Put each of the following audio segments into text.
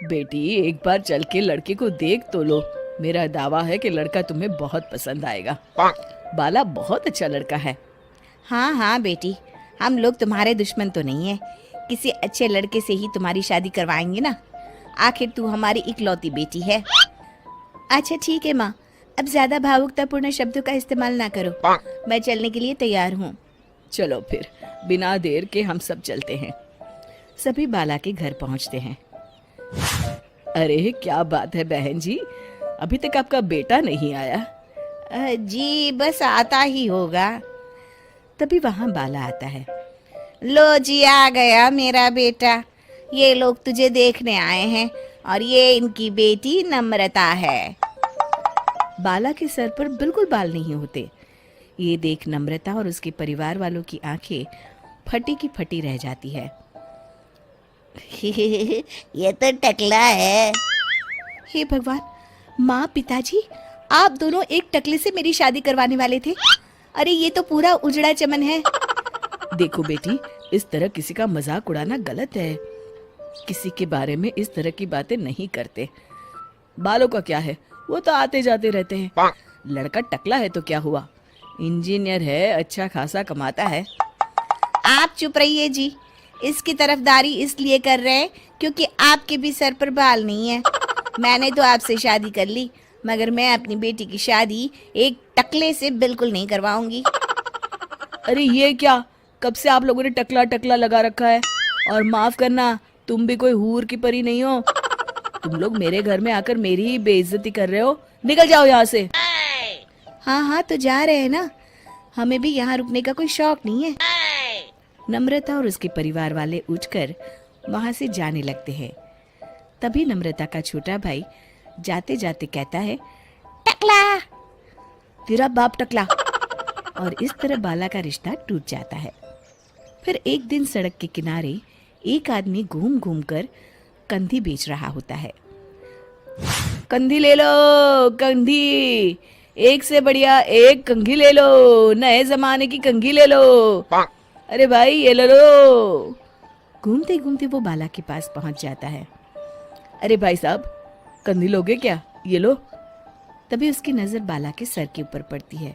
बेटी एक बार चल के लड़के को देख तो लो। मेरा दावा है कि लड़का तुम्हें बहुत पसंद आएगा। बाला बहुत अच्छा लड़का है। हाँ हाँ बेटी, हम लोग तुम्हारे दुश्मन तो नहीं है। किसी अच्छे लड़के से ही तुम्हारी शादी करवाएंगे ना। आखिर तू हमारी इकलौती बेटी है। अच्छा ठीक है माँ, अब ज्यादा भावुकतापूर्ण शब्दों का इस्तेमाल ना करो। मैं चलने के लिए तैयार हूँ। चलो फिर, बिना देर के हम सब चलते हैं। सभी बाला के घर पहुंचते हैं। अरे क्या बात है बहन जी, अभी तक आपका बेटा नहीं आया? जी बस आता ही होगा। तभी वहां बाला आता है। लो जी, आ गया मेरा बेटा। ये लोग तुझे देखने आए हैं और ये इनकी बेटी नम्रता है। बाला के सर पर बिल्कुल बाल नहीं होते। ये देख नम्रता और उसके परिवार वालों की आंखें फटी की फटी रह जाती है। ये तो टकला है। हे भगवान, माँ पिताजी, आप दोनों एक टकले से मेरी शादी करवाने वाले थे। अरे ये तो पूरा उजड़ा चमन है। देखो बेटी, इस तरह किसी का मजाक उड़ाना गलत है। किसी के बारे में इस तरह की बातें नहीं करते। बालों का क्या है, वो तो आते जाते रहते हैं। लड़का टकला है तो क्या हुआ, इंजीनियर है, अच्छा खासा कमाता है। आप चुप रहिए जी। इसकी तरफदारी इसलिए कर रहे हैं क्योंकि आपके भी सर पर बाल नहीं है। मैंने तो आपसे शादी कर ली, मगर मैं अपनी बेटी की शादी एक टकले से बिल्कुल नहीं करवाऊंगी। अरे ये क्या, कब से आप लोगों ने टकला टकला लगा रखा है? और माफ करना, तुम भी कोई हूर की परी नहीं हो। तुम लोग मेरे घर में आकर मेरी ही बेइज्जती कर रहे हो। निकल जाओ यहाँ से। हाँ हाँ तो जा रहे हैं ना, हमें भी यहाँ रुकने का कोई शौक नहीं है। नम्रता और उसके परिवार वाले उठकर वहां से जाने लगते हैं। तभी नम्रता का छोटा भाई जाते जाते कहता है, टकला। तेरा बाप टकला। और इस तरह बाला का रिश्ता टूट जाता है। फिर एक दिन सड़क के किनारे एक आदमी घूम घूम कर कंधी बेच रहा होता है। कंधी ले लो, कंधी, एक से बढ़िया एक कंघी ले लो, नए जमाने की कंघी ले लो। अरे भाई ये ले लो। घूमते घूमते वो बाला के पास पहुंच जाता है। अरे भाई साहब, कंधी लोगे क्या? ये लो। तभी उसकी नजर बाला के सर के ऊपर पड़ती है।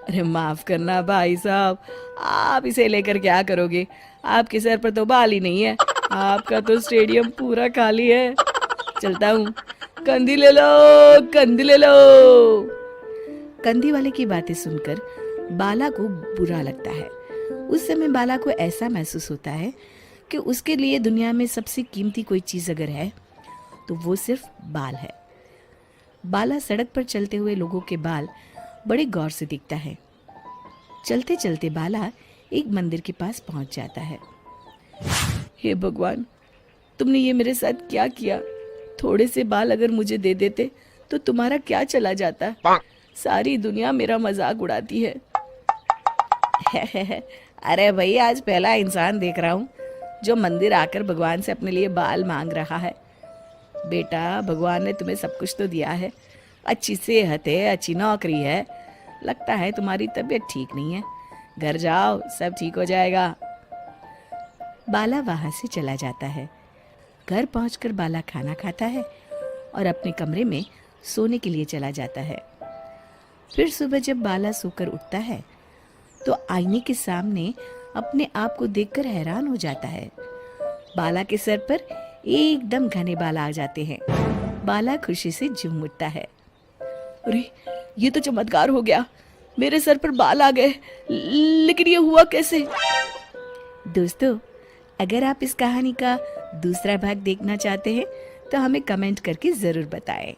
अरे माफ करना भाई साहब, आप इसे लेकर क्या करोगे? आपके सर पर तो बाल ही नहीं है। आपका तो स्टेडियम पूरा खाली है। चलता हूँ, कंधी ले लो, कंधी ले लो। कंधी वाले की बातें सुनकर बाला को बुरा लगता है। उस समय बाला को ऐसा महसूस होता है कि उसके लिए दुनिया में सबसे कीमती कोई चीज अगर है तो वो सिर्फ बाल है। बाला सड़क पर चलते हुए लोगों के बाल बड़े गौर से दिखता है। चलते चलते बाला एक मंदिर के पास पहुंच जाता है। हे भगवान, तुमने ये मेरे साथ क्या किया? थोड़े से बाल अगर मुझे दे देते तो तुम्हारा क्या चला जाता? सारी दुनिया मेरा मजाक उड़ाती है। अरे भाई, आज पहला इंसान देख रहा हूँ जो मंदिर आकर भगवान से अपने लिए बाल मांग रहा है। बेटा, भगवान ने तुम्हें सब कुछ तो दिया है। अच्छी सेहत है, अच्छी नौकरी है। लगता है तुम्हारी तबीयत ठीक नहीं है। घर जाओ, सब ठीक हो जाएगा। बाला वहां से चला जाता है। घर पहुंचकर बाला खाना खाता है और अपने कमरे में सोने के लिए चला जाता है। फिर सुबह जब बाला सोकर उठता है तो आईने के सामने अपने आप को देखकर हैरान हो जाता है। बाला के सर पर एकदम घने बाल आ जाते हैं। बाला खुशी से झूम उठता है। अरे ये तो चमत्कार हो गया, मेरे सर पर बाल आ गए। लेकिन ये हुआ कैसे? दोस्तों, अगर आप इस कहानी का दूसरा भाग देखना चाहते हैं तो हमें कमेंट करके जरूर बताएं।